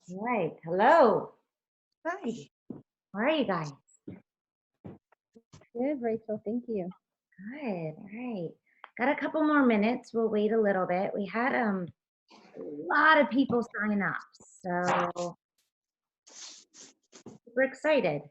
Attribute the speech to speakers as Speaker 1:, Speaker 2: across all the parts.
Speaker 1: All right, hello.
Speaker 2: Hi.
Speaker 1: How are you guys?
Speaker 2: Good, Rachel. Thank you.
Speaker 1: Good. All right. Got a couple more minutes. We'll wait a little bit. We had a lot of people sign up, so we're excited.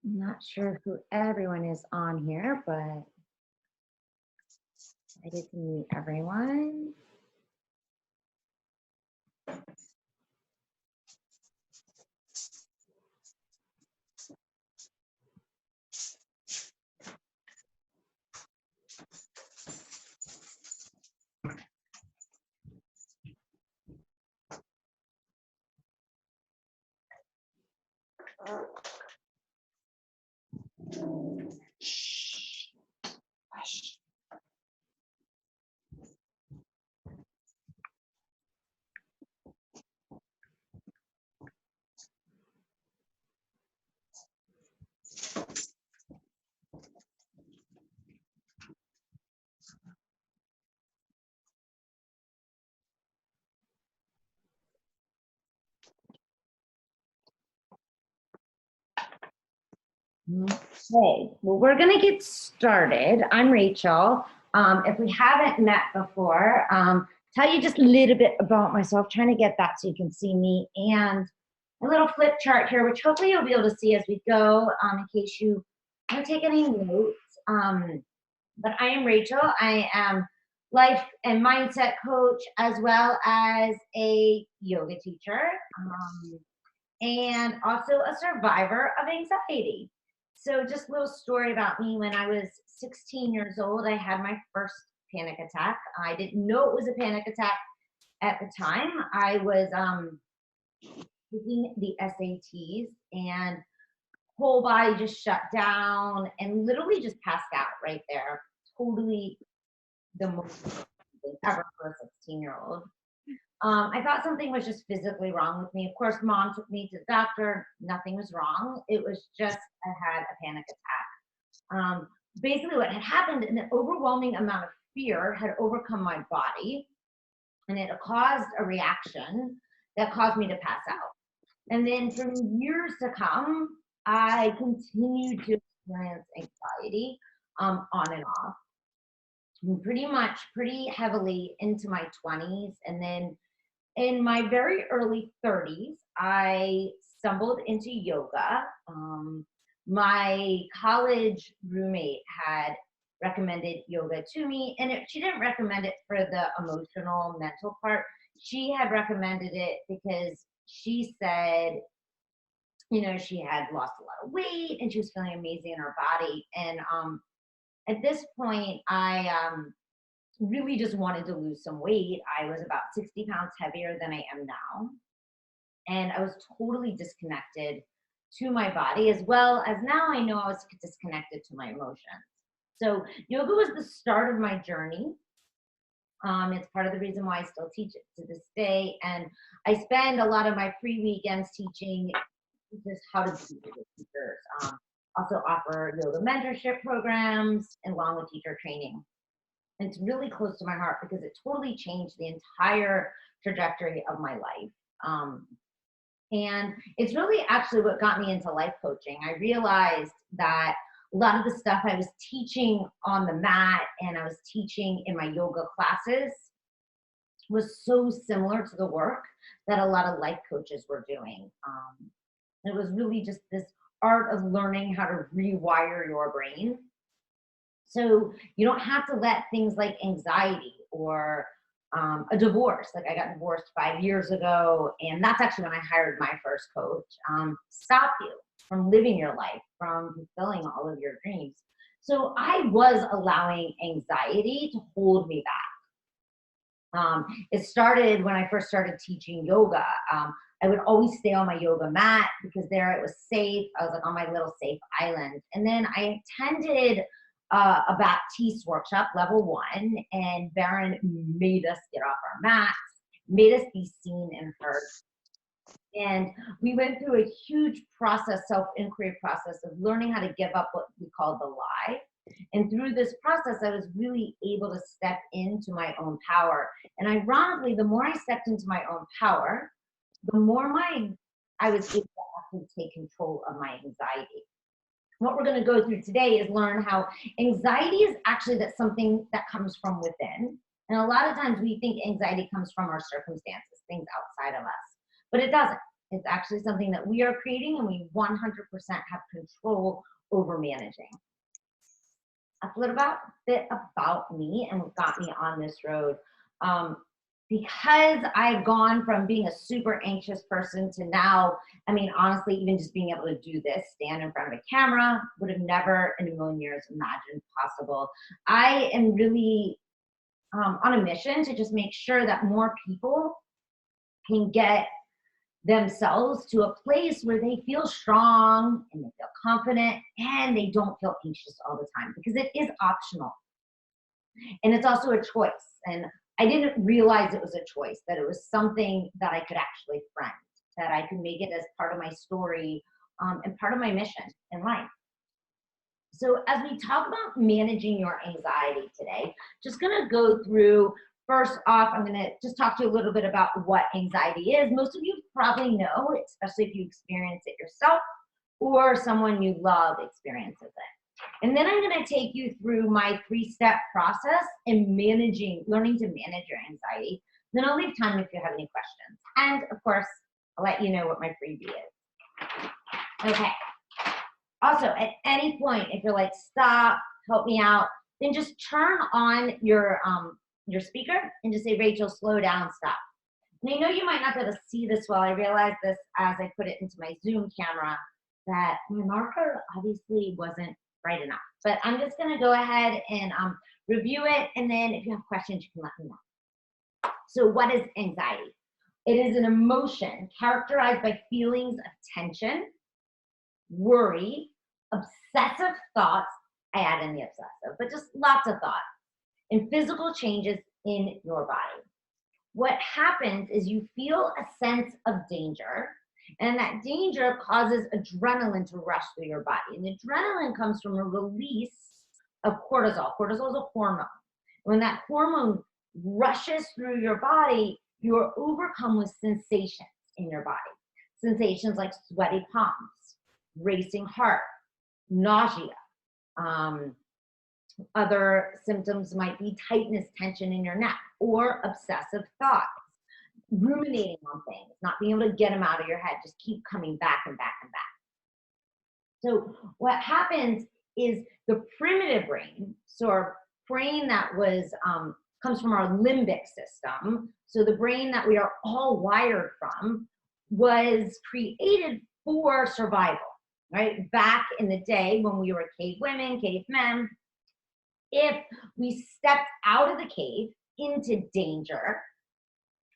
Speaker 1: I'm not sure who everyone is on here, but excited to meet everyone. Okay, well, we're gonna get started. I'm Rachel. If we haven't met before, tell you just a little bit about myself, trying to get that so you can see me, and a little flip chart here, which hopefully you'll be able to see as we go, in case you want to take any notes. But I am Rachel. I am life and mindset coach as well as a yoga teacher, and also a survivor of anxiety. So just a little story about me. When I was 16 years old, I had my first panic attack. I didn't know it was a panic attack at the time. I was taking the SATs and whole body just shut down and literally just passed out right there. Totally the most thing ever for a 16-year-old. I thought something was just physically wrong with me. Of course, mom took me to the doctor. Nothing was wrong. It was just I had a panic attack. Basically, what had happened, an overwhelming amount of fear had overcome my body, and it caused a reaction that caused me to pass out. And then for years to come, I continued to experience anxiety on and off, pretty heavily into my 20s. And then in my very early 30s, I stumbled into yoga. My college roommate had recommended yoga to me, and she didn't recommend it for the emotional, mental part. She had recommended it because she said, you know, she had lost a lot of weight and she was feeling amazing in her body. And at this point, I really just wanted to lose some weight. I was about 60 pounds heavier than I am now. And I was totally disconnected to my body, as well as now I know I was disconnected to my emotions. So yoga was the start of my journey. It's part of the reason why I still teach it to this day. And I spend a lot of my free weekends teaching just how to be with teachers. Also offer yoga mentorship programs along with teacher training. It's really close to my heart because it totally changed the entire trajectory of my life. Um, and it's really actually what got me into life coaching. I realized that a lot of the stuff I was teaching on the mat and I was teaching in my yoga classes was so similar to the work that a lot of life coaches were doing. It was really just this art of learning how to rewire your brain. So you don't have to let things like anxiety or a divorce, like I got divorced 5 years ago, and that's actually when I hired my first coach, stop you from living your life, from fulfilling all of your dreams. So I was allowing anxiety to hold me back. It started when I first started teaching yoga. I would always stay on my yoga mat because there it was safe. I was like on my little safe island. And then I attended a Baptiste workshop, level 1, and Baron made us get off our mats, made us be seen and heard. And we went through a huge process, self-inquiry process of learning how to give up what we call the lie. And through this process, I was really able to step into my own power. And ironically, the more I stepped into my own power, the more I was able to actually take control of my anxiety. What we're going to go through today is learn how anxiety is actually something that comes from within. And a lot of times we think anxiety comes from our circumstances, things outside of us, but it doesn't. It's actually something that we are creating and we 100% have control over managing. A little bit about me and what got me on this road. Because I've gone from being a super anxious person to now, I mean, honestly, even just being able to do this, stand in front of a camera, would have never in a million years imagined possible. I am really on a mission to just make sure that more people can get themselves to a place where they feel strong and they feel confident and they don't feel anxious all the time, because it is optional. And it's also a choice. And I didn't realize it was a choice, that it was something that I could actually friend, that I could make it as part of my story and part of my mission in life. So as we talk about managing your anxiety today, just gonna go through, first off, I'm gonna just talk to you a little bit about what anxiety is. Most of you probably know, especially if you experience it yourself or someone you love experiences it. And then I'm going to take you through my 3-step process in learning to manage your anxiety. Then I'll leave time if you have any questions. And of course, I'll let you know what my freebie is. Okay. Also, at any point, if you're like, stop, help me out, then just turn on your speaker and just say, Rachel, slow down, stop. And I know you might not be able to see this well. I realized this as I put it into my Zoom camera, that my marker obviously wasn't bright enough. But I'm just going to go ahead and review it. And then if you have questions, you can let me know. So what is anxiety? It is an emotion characterized by feelings of tension, worry, obsessive thoughts. I add in the obsessive, but just lots of thoughts, and physical changes in your body. What happens is you feel a sense of danger, and that danger causes adrenaline to rush through your body. And adrenaline comes from a release of cortisol. Cortisol is a hormone. When that hormone rushes through your body, you are overcome with sensations in your body. Sensations like sweaty palms, racing heart, nausea. Other symptoms might be tightness, tension in your neck, or obsessive thoughts, ruminating on things, not being able to get them out of your head, just keep coming back and back and back. So what happens is the primitive brain, so our brain that comes from our limbic system, so the brain that we are all wired from, was created for survival, right? Back in the day when we were cave women, cavemen, if we stepped out of the cave into danger,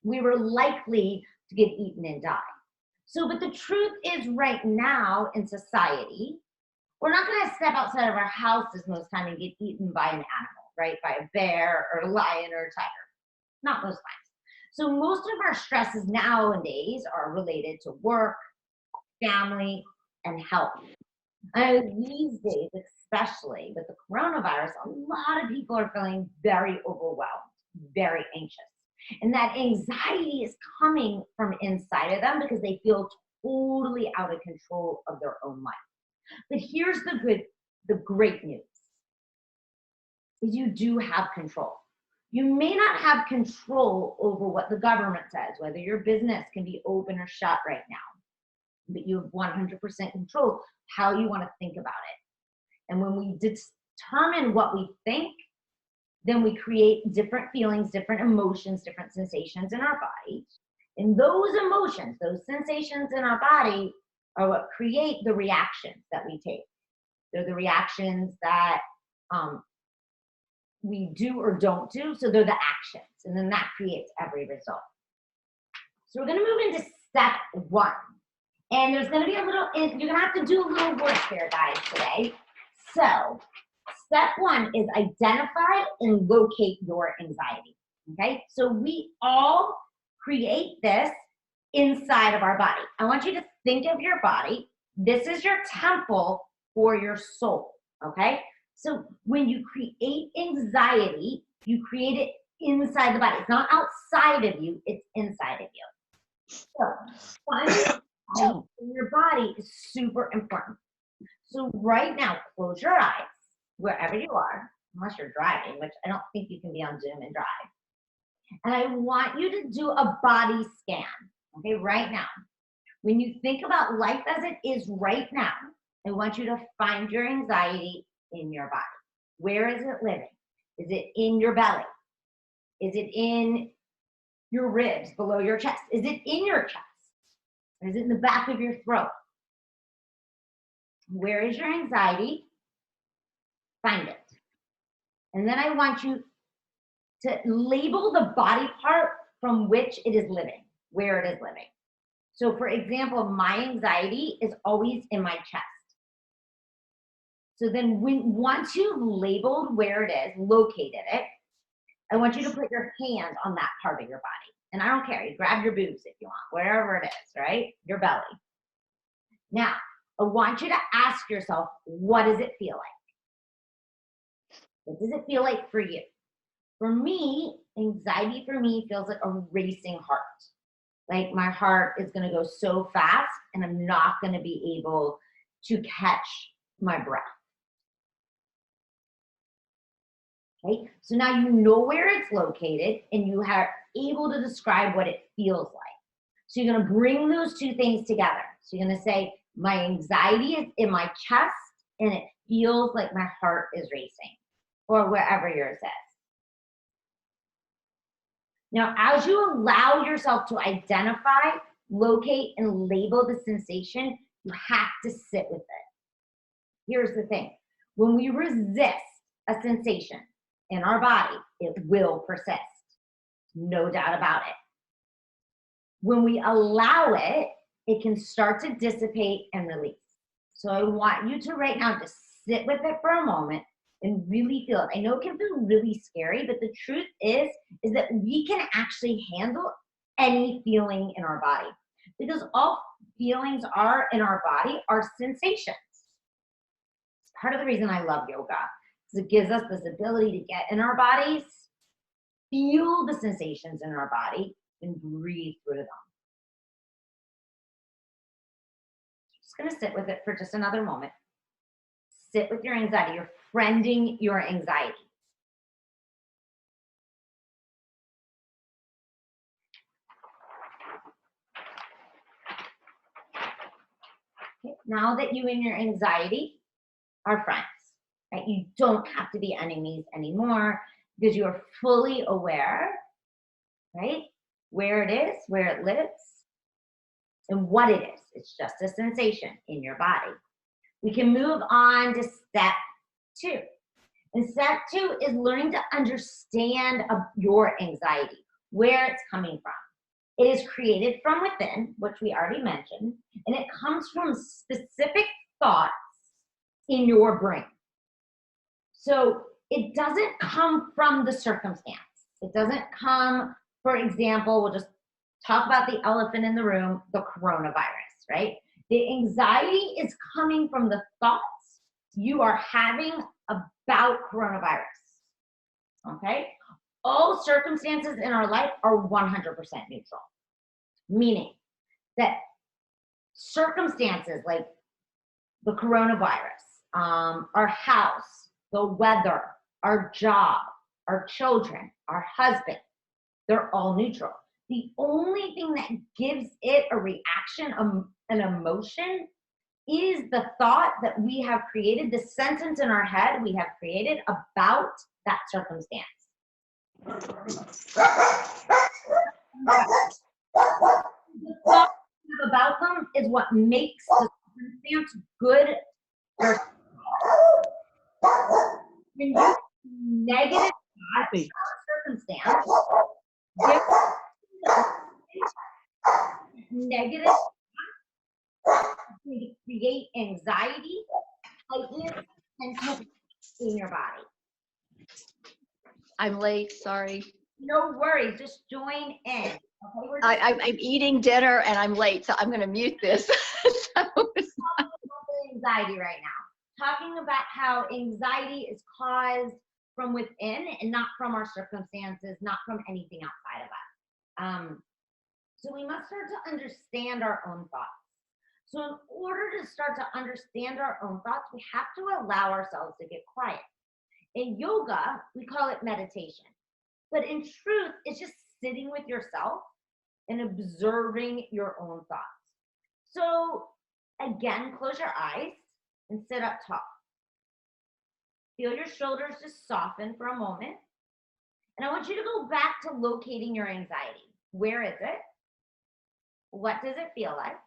Speaker 1: we were likely to get eaten and die. So, but the truth is, right now in society, we're not going to step outside of our houses most time and get eaten by an animal, right? By a bear or a lion or a tiger. Not most times. So most of our stresses nowadays are related to work, family, and health. These days, especially with the coronavirus, a lot of people are feeling very overwhelmed, very anxious. And that anxiety is coming from inside of them because they feel totally out of control of their own life. But here's the great news is you do have control. You may not have control over what the government says, whether your business can be open or shut right now, but you have 100% control how you want to think about it. And when we determine what we think, then we create different feelings, different emotions, different sensations in our body. And those emotions, those sensations in our body are what create the reactions that we take. They're the reactions that we do or don't do. So they're the actions. And then that creates every result. So we're going to move into step 1. And there's going to be a little, you're going to have to do a little work here, guys, today. So step 1 is identify and locate your anxiety. Okay? So we all create this inside of our body. I want you to think of your body. This is your temple for your soul. Okay? So when you create anxiety, you create it inside the body. It's not outside of you, it's inside of you. So finding in your body is super important. So right now, close your eyes wherever you are, unless you're driving, which I don't think you can be on Zoom and drive. And I want you to do a body scan, okay, right now. When you think about life as it is right now, I want you to find your anxiety in your body. Where is it living? Is it in your belly? Is it in your ribs, below your chest? Is it in your chest? Or is it in the back of your throat? Where is your anxiety? Find it. And then I want you to label the body part from which it is living, where it is living. So for example, my anxiety is always in my chest. So then once you've labeled where it is, located it, I want you to put your hand on that part of your body. And I don't care, you grab your boobs if you want, wherever it is, right? Your belly. Now, I want you to ask yourself, what does it feel like? What does it feel like for you? For me, anxiety for me feels like a racing heart. Like my heart is gonna go so fast and I'm not gonna be able to catch my breath. Okay, so now you know where it's located and you are able to describe what it feels like. So you're gonna bring those two things together. So you're gonna say, my anxiety is in my chest and it feels like my heart is racing, or wherever yours is. Now, as you allow yourself to identify, locate, and label the sensation, you have to sit with it. Here's the thing. When we resist a sensation in our body, it will persist. No doubt about it. When we allow it, it can start to dissipate and release. So I want you to right now just sit with it for a moment and really feel it. I know it can feel really scary, but the truth is that we can actually handle any feeling in our body, because all feelings are in our body are sensations. It's part of the reason I love yoga, because it gives us this ability to get in our bodies, feel the sensations in our body, and breathe through them. Just gonna sit with it for just another moment. Sit with your anxiety. You're friending your anxiety. Okay. Now that you and your anxiety are friends, right? You don't have to be enemies anymore because you are fully aware, right? Where it is, where it lives, and what it is. It's just a sensation in your body. We can move on to step 2. And step 2 is learning to understand your anxiety, where it's coming from. It is created from within, which we already mentioned, and it comes from specific thoughts in your brain. So it doesn't come from the circumstance. It doesn't come, for example, we'll just talk about the elephant in the room, the coronavirus, right? The anxiety is coming from the thoughts you are having about coronavirus. Okay? All circumstances in our life are 100% neutral, meaning that circumstances like the coronavirus, our house, the weather, our job, our children, our husband, they're all neutral. The only thing that gives it a reaction, an emotion, is the thought that we have created, the sentence in our head we have created about that circumstance. The thought about them is what makes the circumstance good or when you negative thoughts about circumstance, negative create anxiety, tightness, tension in your body.
Speaker 3: I'm late, sorry.
Speaker 1: No worries, just join in. Okay,
Speaker 3: I'm eating dinner and I'm late, so I'm going to mute this.
Speaker 1: Anxiety right now. Talking about how anxiety is caused from within and not from our circumstances, not from anything outside of us. So we must start to understand our own thoughts. So in order to start to understand our own thoughts, we have to allow ourselves to get quiet. In yoga, we call it meditation. But in truth, it's just sitting with yourself and observing your own thoughts. So again, close your eyes and sit up tall. Feel your shoulders just soften for a moment. And I want you to go back to locating your anxiety. Where is it? What does it feel like?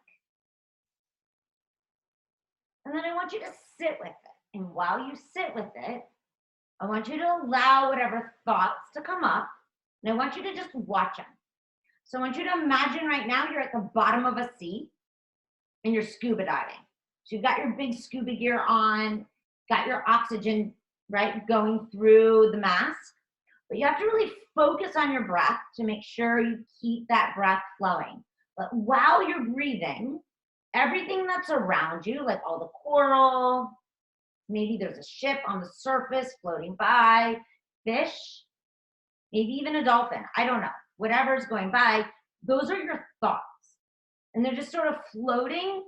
Speaker 1: And then I want you to sit with it. And while you sit with it, I want you to allow whatever thoughts to come up. And I want you to just watch them. So I want you to imagine right now you're at the bottom of a sea and you're scuba diving. So you've got your big scuba gear on, got your oxygen, right, going through the mask. But you have to really focus on your breath to make sure you keep that breath flowing. But while you're breathing, everything that's around you, like all the coral, maybe there's a ship on the surface floating by, fish, maybe even a dolphin, I don't know, whatever's going by, those are your thoughts. And they're just sort of floating,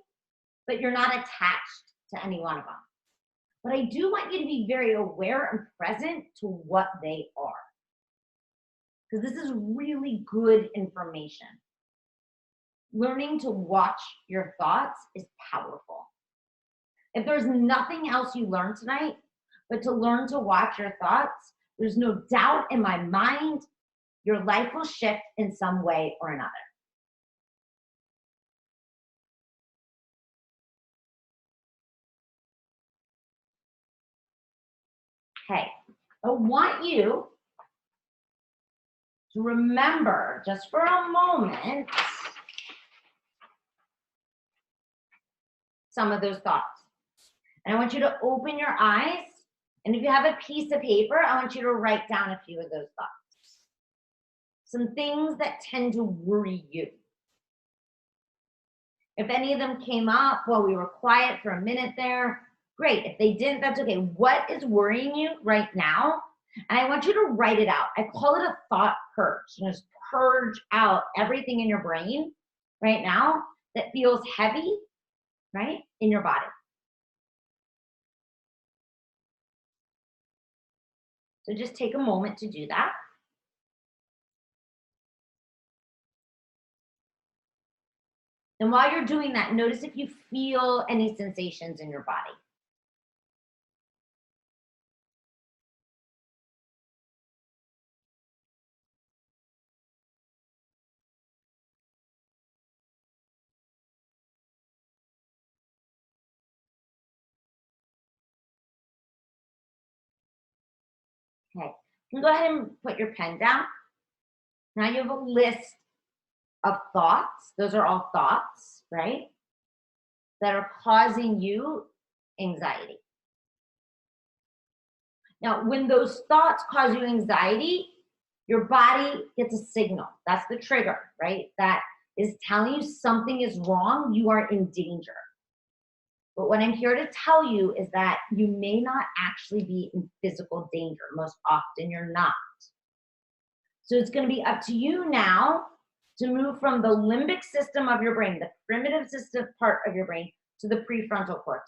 Speaker 1: but you're not attached to any one of them. But I do want you to be very aware and present to what they are. Because this is really good information. Learning to watch your thoughts is powerful. If there's nothing else you learn tonight, but to learn to watch your thoughts, there's no doubt in my mind, your life will shift in some way or another. Okay, I want you to remember just for a moment some of those thoughts. And I want you to open your eyes, and if you have a piece of paper, I want you to write down a few of those thoughts. Some things that tend to worry you. If any of them came up while we were quiet for a minute there, great. If they didn't, that's okay. What is worrying you right now? And I want you to write it out. I call it a thought purge. Just purge out everything in your brain right now that feels heavy, right, in your body. So just take a moment to do that. And while you're doing that, notice if you feel any sensations in your body. Okay, you can go ahead and put your pen down. Now you have a list of thoughts. Those are all thoughts, right? That are causing you anxiety. Now, when those thoughts cause you anxiety, your body gets a signal. That's the trigger, right? That is telling you something is wrong. You are in danger. But what I'm here to tell you is that you may not actually be in physical danger. Most often you're not. So it's going to be up to you now to move from the limbic system of your brain, the primitive system part of your brain, to the prefrontal cortex,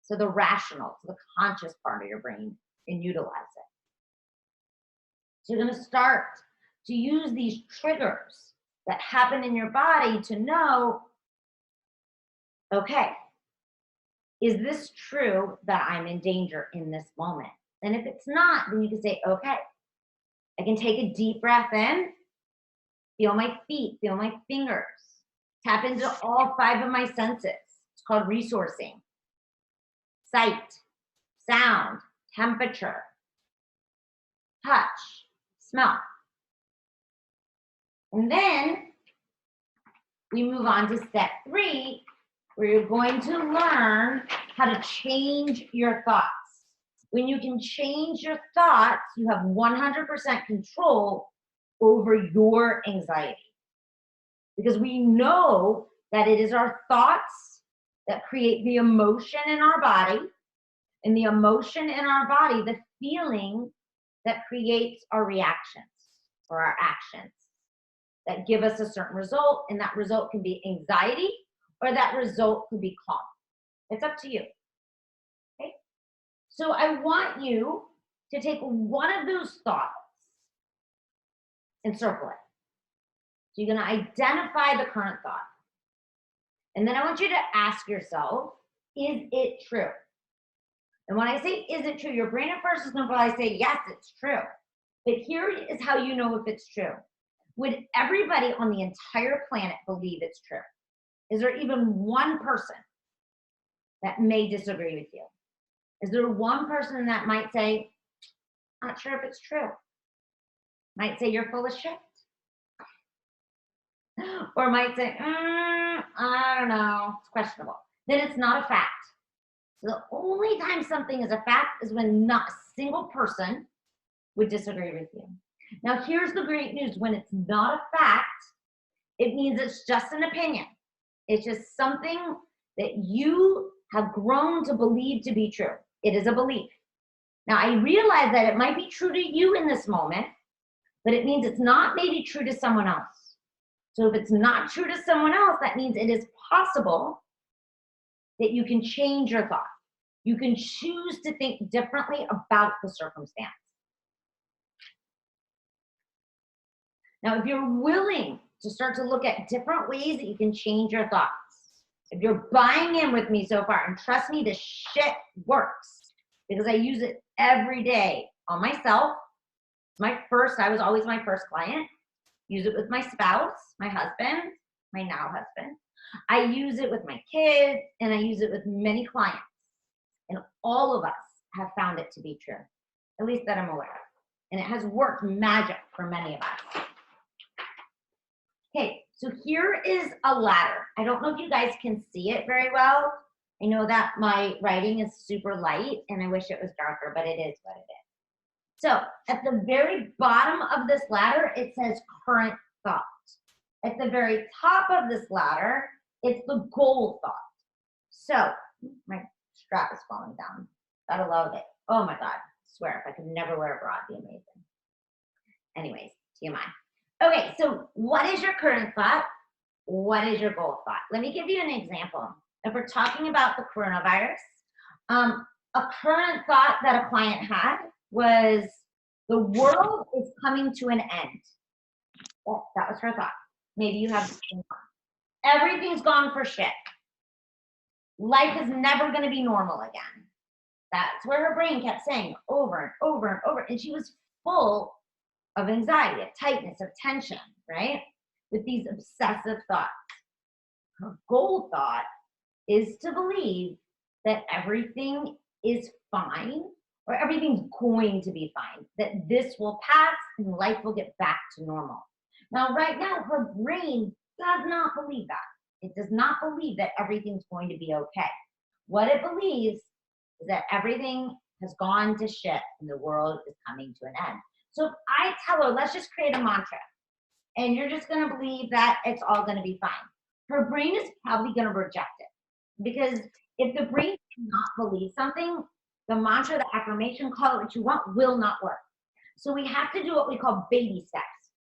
Speaker 1: to the rational, to the conscious part of your brain, and utilize it. So you're going to start to use these triggers that happen in your body to know, okay, is this true that I'm in danger in this moment? And if it's not, then you can say, okay, I can take a deep breath in, feel my feet, feel my fingers, tap into all 5 of my senses. It's called resourcing. Sight, sound, temperature, touch, smell. And then we move on to step 3, where you're going to learn how to change your thoughts. When you can change your thoughts, you have 100% control over your anxiety. Because we know that it is our thoughts that create the emotion in our body, and the emotion in our body, the feeling that creates our reactions or our actions that give us a certain result, and that result can be anxiety or that result could be calm. It's up to you. Okay? So I want you to take one of those thoughts and circle it. So you're going to identify the current thought. And then I want you to ask yourself, is it true? And when I say, is it true, your brain at first is going to probably say, yes, it's true. But here is how you know if it's true. Would everybody on the entire planet believe it's true? Is there even one person that may disagree with you? Is there one person that might say, not sure if it's true? Might say you're full of shit. Or might say, I don't know, it's questionable. Then it's not a fact. So the only time something is a fact is when not a single person would disagree with you. Now here's the great news. When it's not a fact, it means it's just an opinion. It's just something that you have grown to believe to be true. It is a belief. Now I realize that it might be true to you in this moment, but it means it's not maybe true to someone else. So if it's not true to someone else, that means it is possible that you can change your thought. You can choose to think differently about the circumstance. Now, if you're willing to start to look at different ways that you can change your thoughts, if you're buying in with me so far, and trust me, this shit works because I use it every day on myself. I was always my first client. Use it with my spouse, my husband, my now husband. I use it with my kids, and I use it with many clients. And all of us have found it to be true, at least that I'm aware of. And it has worked magic for many of us. Okay, so here is a ladder. I don't know if you guys can see it very well. I know that my writing is super light, and I wish it was darker, but it is what it is. So at the very bottom of this ladder, it says current thought. At the very top of this ladder, it's the goal thought. So my strap is falling down. Gotta love it. Oh my God, I swear, if I could never wear a bra, it'd be amazing. Anyways, TMI. Okay, so what is your current thought? What is your goal thought? Let me give you an example. If we're talking about the coronavirus, a current thought that a client had was, the world is coming to an end. Oh, that was her thought. Maybe you have the same thought. Everything's gone for shit. Life is never going to be normal again. That's where her brain kept saying over and over and over. And she was full of anxiety, of tightness, of tension, right? With these obsessive thoughts. Her goal thought is to believe that everything is fine, or everything's going to be fine, that this will pass and life will get back to normal. Now, right now, her brain does not believe that. It does not believe that everything's going to be okay. What it believes is that everything has gone to shit and the world is coming to an end. So if I tell her, let's just create a mantra, and you're just going to believe that it's all going to be fine, her brain is probably going to reject it. Because if the brain cannot believe something, the mantra, the affirmation, call it what you want, will not work. So we have to do what we call baby steps.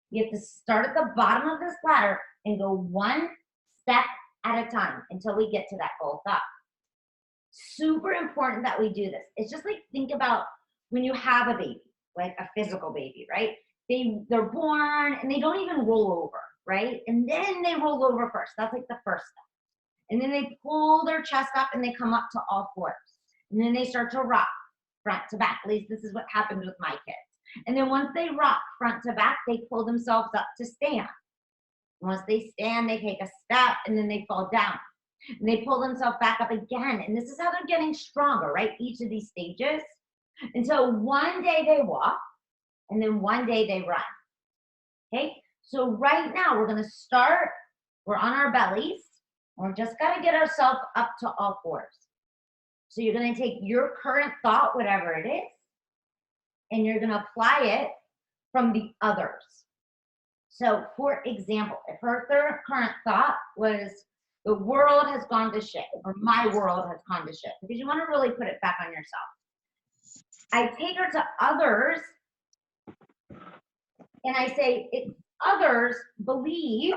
Speaker 1: You have to start at the bottom of this ladder and go one step at a time until we get to that goal thought. Super important that we do this. It's just like, think about when you have a baby, like a physical baby, right? They're born and they don't even roll over, right? And then they roll over first. That's like the first step. And then they pull their chest up and they come up to all fours. And then they start to rock front to back. At least this is what happened with my kids. And then once they rock front to back, they pull themselves up to stand. Once they stand, they take a step and then they fall down. And they pull themselves back up again. And this is how they're getting stronger, right? Each of these stages. Until one day they walk and then one day they run. Okay? So right now we're going to start, we're on our bellies. We're just got to get ourselves up to all fours. So you're going to take your current thought, whatever it is, and you're going to apply it from the others. So for example, if her current thought was, the world has gone to shit, or my world has gone to shit, because you want to really put it back on yourself. I take her to others, and I say, if others believe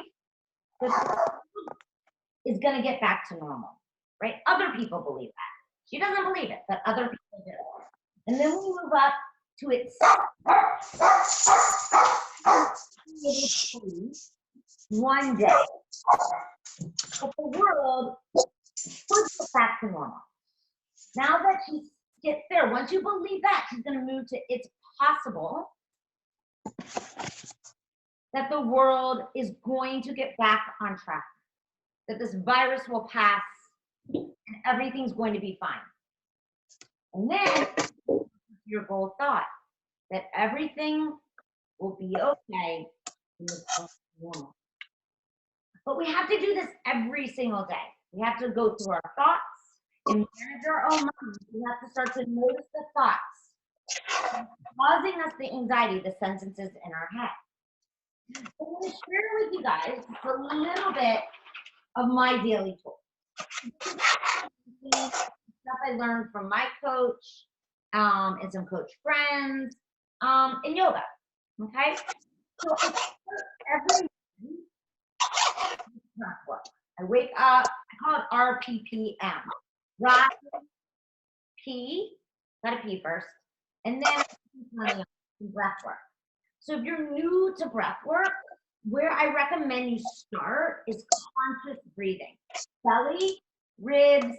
Speaker 1: that the world is going to get back to normal, right? Other people believe that. She doesn't believe it, but other people do. And then we move up to its one day, but the world would get back to normal. Now that she gets there, once you believe that, she's going to move to it's possible that the world is going to get back on track, that this virus will pass and everything's going to be fine. And then your goal thought that everything will be okay and it's normal. But we have to do this every single day. We have to go through our thoughts and manage our own minds. We have to start to notice the thoughts causing us the anxiety, the sentences in our head. I'm going to share with you guys just a little bit of my daily tools. Stuff I learned from my coach and some coach friends in yoga. Okay? So I start every morning breath work. I wake up, I call it RPPM. Rise, P, gotta pee first, and then breath work. So if you're new to breath work, where I recommend you start is conscious breathing. Belly, ribs,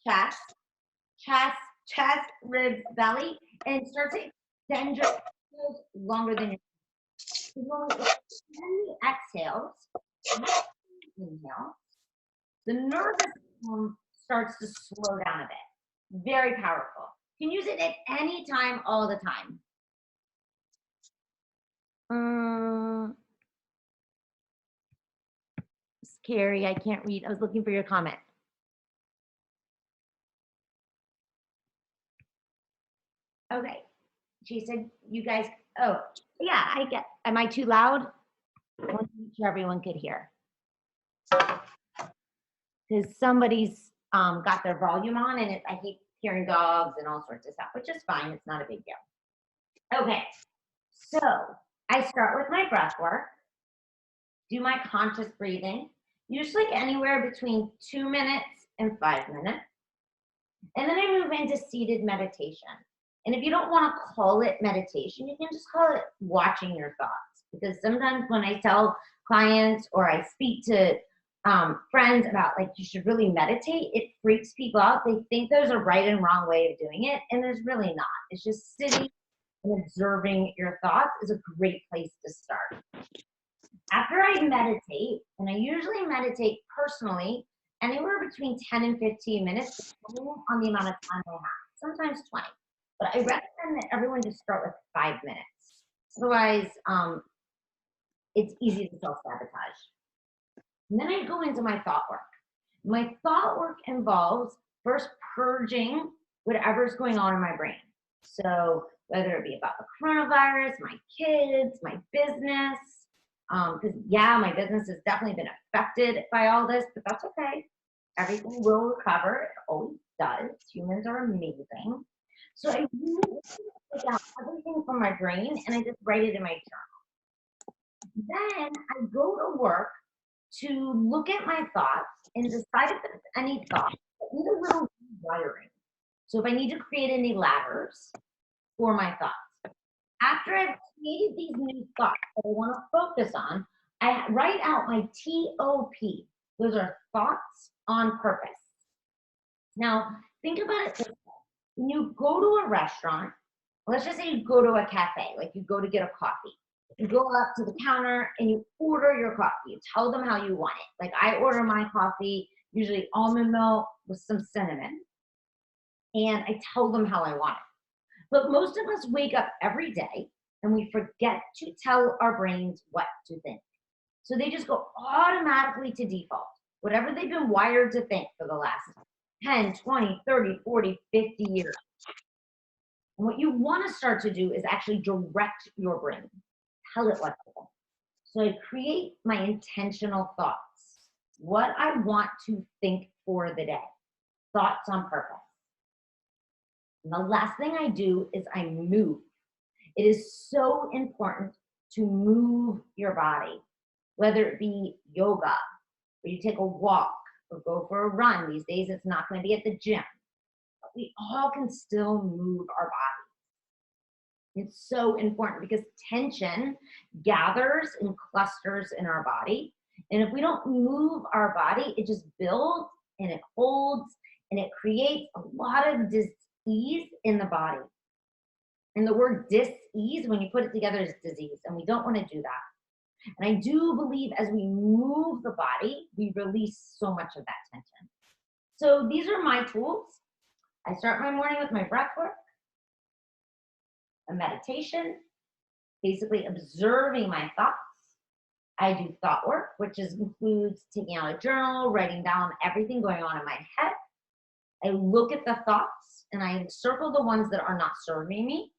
Speaker 1: chest, ribs, belly, and start to extend your exhales longer than your extend the exhales, inhale, the nervous system starts to slow down a bit. Very powerful. You can use it at any time, all the time. Scary, I can't read. I was looking for your comment. Okay. She said, you guys, oh, yeah, I get, am I too loud? I want to make sure everyone could hear. Because somebody's got their volume on and I keep hearing dogs and all sorts of stuff, which is fine. It's not a big deal. Okay. So I start with my breath work, do my conscious breathing, usually anywhere between 2 minutes and 5 minutes. And then I move into seated meditation. And if you don't want to call it meditation, you can just call it watching your thoughts. Because sometimes when I tell clients or I speak to friends about like you should really meditate, it freaks people out. They think there's a right and wrong way of doing it, and there's really not. It's just sitting and observing your thoughts is a great place to start. After I meditate, and I usually meditate personally anywhere between 10 and 15 minutes, depending on the amount of time I have, sometimes 20. But I recommend that everyone just start with 5 minutes. Otherwise, it's easy to self-sabotage. And then I go into my thought work. My thought work involves first purging whatever's going on in my brain. So whether it be about the coronavirus, my kids, my business, because yeah, my business has definitely been affected by all this, but that's okay. Everything will recover. It always does. Humans are amazing. So I really take out everything from my brain and I just write it in my journal. Then I go to work to look at my thoughts and decide if there's any thoughts that need a little rewiring. So if I need to create any ladders for my thoughts. After I've created these new thoughts that I want to focus on, I write out my TOP. Those are thoughts on purpose. Now, think about it this way. When you go to a restaurant, let's just say you go to a cafe, like you go to get a coffee. You go up to the counter and you order your coffee. You tell them how you want it. Like I order my coffee, usually almond milk with some cinnamon. And I tell them how I want it. But most of us wake up every day and we forget to tell our brains what to think. So they just go automatically to default, whatever they've been wired to think for the last 10, 20, 30, 40, 50 years. And what you want to start to do is actually direct your brain. Tell it what to think. So I create my intentional thoughts, what I want to think for the day, thoughts on purpose. And the last thing I do is I move. It is so important to move your body, whether it be yoga, or you take a walk, or go for a run. These days it's not going to be at the gym. But we all can still move our body. It's so important because tension gathers in clusters in our body. And if we don't move our body, it just builds and it holds and it creates a lot of dis-ease in the body. And the word dis-ease, when you put it together, is disease. And we don't want to do that. And I do believe as we move the body, we release so much of that tension. So these are my tools. I start my morning with my breath work, a meditation, basically observing my thoughts. I do thought work, which includes taking out a journal, writing down everything going on in my head. I look at the thoughts and I circle the ones that are not serving me.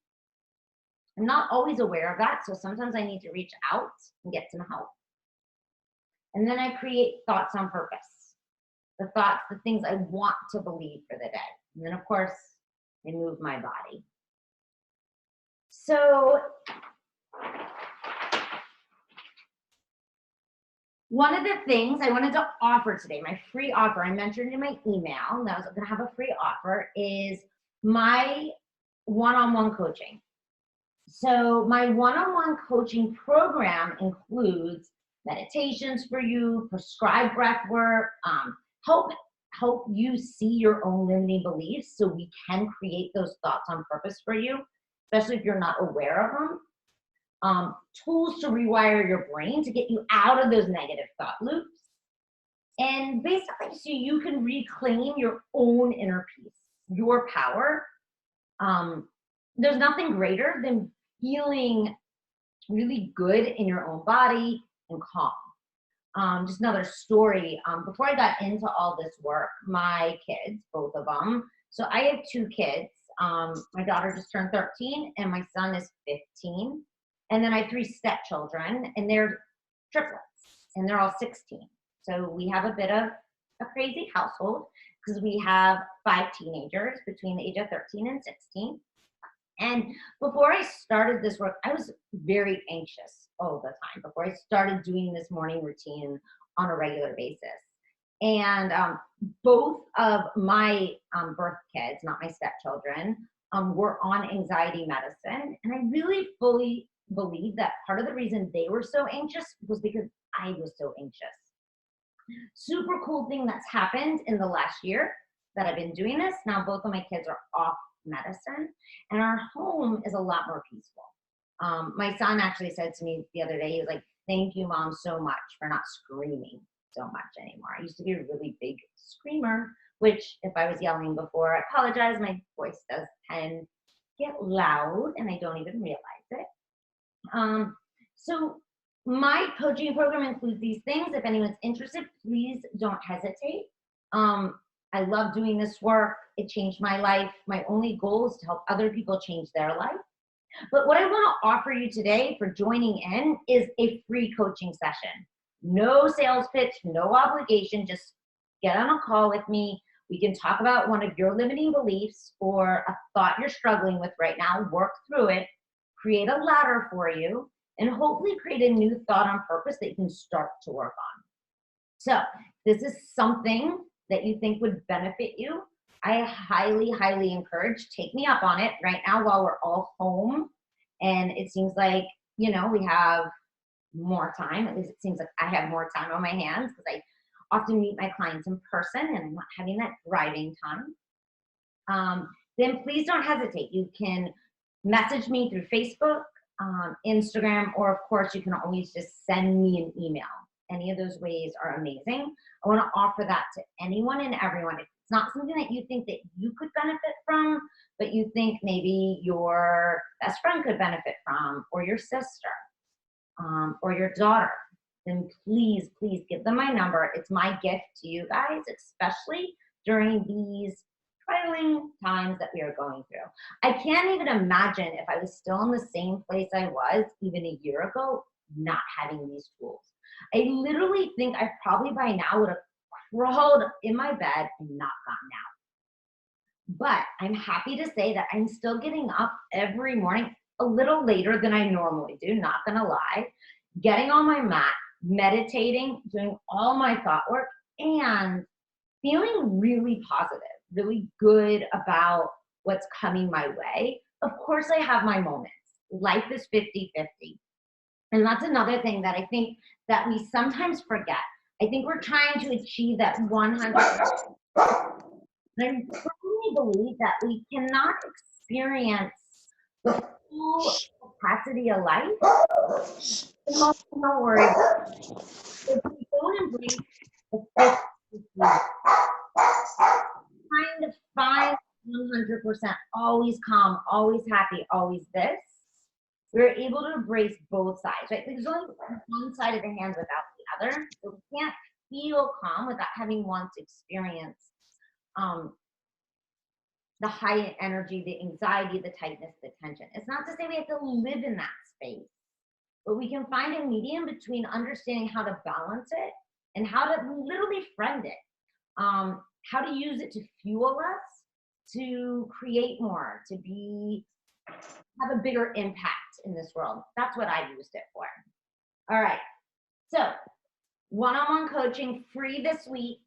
Speaker 1: I'm not always aware of that, so sometimes I need to reach out and get some help. And then I create thoughts on purpose. The thoughts, the things I want to believe for the day. And then, of course, I move my body. So one of the things I wanted to offer today, my free offer, I mentioned in my email, that I was going to have a free offer, is my one-on-one coaching. So my one-on-one coaching program includes meditations for you, prescribed breath work, help you see your own limiting beliefs so we can create those thoughts on purpose for you, especially if you're not aware of them. Tools to rewire your brain to get you out of those negative thought loops. And basically so you can reclaim your own inner peace, your power. There's nothing greater than feeling really good in your own body and calm. Just another story. Before I got into all this work, my kids, both of them, so I have two kids. My daughter just turned 13 and my son is 15. And then I have three stepchildren and they're triplets and they're all 16. So we have a bit of a crazy household because we have 5 teenagers between the age of 13 and 16. And before I started this work, I was very anxious all the time before I started doing this morning routine on a regular basis. And both of my birth kids, not my stepchildren, were on anxiety medicine. And I really fully believe that part of the reason they were so anxious was because I was so anxious. Super cool thing that's happened in the last year that I've been doing this. Now both of my kids are off medicine and our home is a lot more peaceful. My son actually said to me the other day, he was like, "Thank you, Mom, so much for not screaming so much anymore." I used to be a really big screamer, which if I was yelling before, I apologize. My voice does tend to get loud and I don't even realize it. So my coaching program includes these things. If anyone's interested, please don't hesitate. I love doing this work. It changed my life. My only goal is to help other people change their life. But what I want to offer you today for joining in is a free coaching session. No sales pitch, no obligation, just get on a call with me. We can talk about one of your limiting beliefs or a thought you're struggling with right now, work through it, create a ladder for you, and hopefully create a new thought on purpose that you can start to work on. So this is something that you think would benefit you. I highly, highly encourage, take me up on it right now while we're all home. And it seems like, we have more time. At least it seems like I have more time on my hands because I often meet my clients in person and I'm not having that driving time. Then please don't hesitate. You can message me through Facebook, Instagram, or of course you can always just send me an email. Any of those ways are amazing. I want to offer that to anyone and everyone. If it's not something that you think that you could benefit from, but you think maybe your best friend could benefit from, or your sister, or your daughter, then please, please give them my number. It's my gift to you guys, especially during these trying times that we are going through. I can't even imagine if I was still in the same place I was even a year ago, not having these tools. I literally think I probably by now would have crawled in my bed and not gotten out. But I'm happy to say that I'm still getting up every morning a little later than I normally do, not gonna lie, getting on my mat, meditating, doing all my thought work, and feeling really positive, really good about what's coming my way. Of course, I have my moments. Life is 50-50. And that's another thing that I think that we sometimes forget. I think we're trying to achieve that 100%. And I firmly believe that we cannot experience the full capacity of life. Don't worry. If we don't embrace the 50-50, trying to find 100%, always calm, always happy, always this, we're able to embrace both sides, right? There's only one side of the hand without the other. So we can't feel calm without having once experienced the high energy, the anxiety, the tightness, the tension. It's not to say we have to live in that space, but we can find a medium between understanding how to balance it and how to literally friend it, how to use it to fuel us, to create more, to have a bigger impact in this world. That's what I used it for. All right, so one-on-one coaching free this week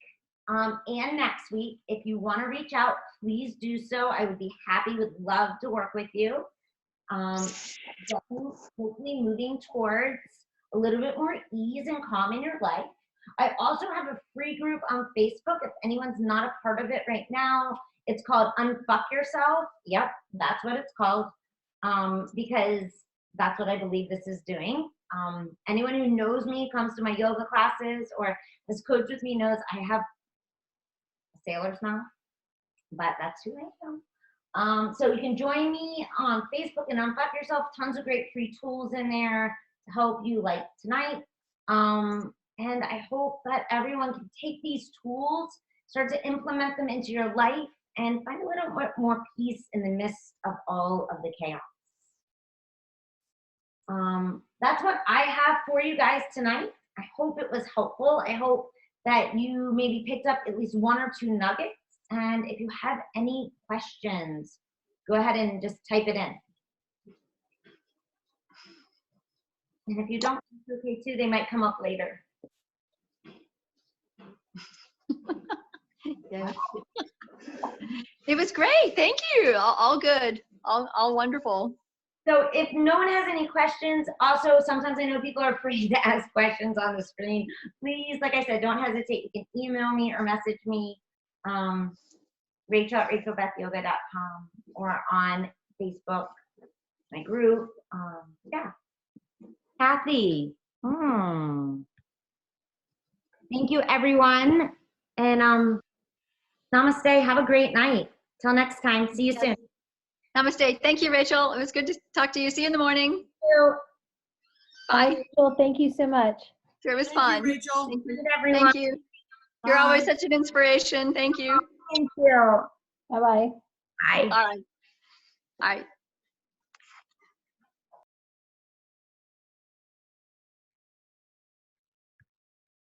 Speaker 1: and next week. If you want to reach out, please do so. I would be happy, would love to work with you. Hopefully moving towards a little bit more ease and calm in your life. I also have a free group on Facebook. If anyone's not a part of it right now, it's called Unfuck Yourself. Yep, that's what it's called, because that's what I believe this is doing. Anyone who knows me, comes to my yoga classes, or has coached with me knows I have a sailor's mouth, but that's who I am. So you can join me on Facebook and Unfuck Yourself. Tons of great free tools in there to help you like tonight. And I hope that everyone can take these tools, start to implement them into your life, and find a little bit more peace in the midst of all of the chaos. That's what I have for you guys tonight. I hope it was helpful. I hope that you maybe picked up at least one or two nuggets. And if you have any questions, go ahead and just type it in. And if you don't, it's okay too. They might come up later.
Speaker 3: Yeah. It was great. Thank you. All good. All wonderful.
Speaker 1: So if no one has any questions, also sometimes I know people are afraid to ask questions on the screen. Please, like I said, don't hesitate. You can email me or message me, Rachel@rachelbethyoga.com, or on Facebook, my group. Yeah. Kathy. Thank you, everyone. And namaste. Have a great night. Till next time. See you soon.
Speaker 3: Namaste. Thank you, Rachel. It was good to talk to you. See you in the morning.
Speaker 1: Thank you.
Speaker 3: Bye.
Speaker 2: Rachel, thank you so much.
Speaker 3: It was
Speaker 4: Thank
Speaker 3: fun.
Speaker 4: you, Rachel.
Speaker 3: Thank you.
Speaker 1: Good, everyone.
Speaker 3: Thank you. You're always
Speaker 4: Bye.
Speaker 3: such an inspiration. Thank you.
Speaker 1: Thank you.
Speaker 2: Bye-bye.
Speaker 1: Bye.
Speaker 3: All right. All right.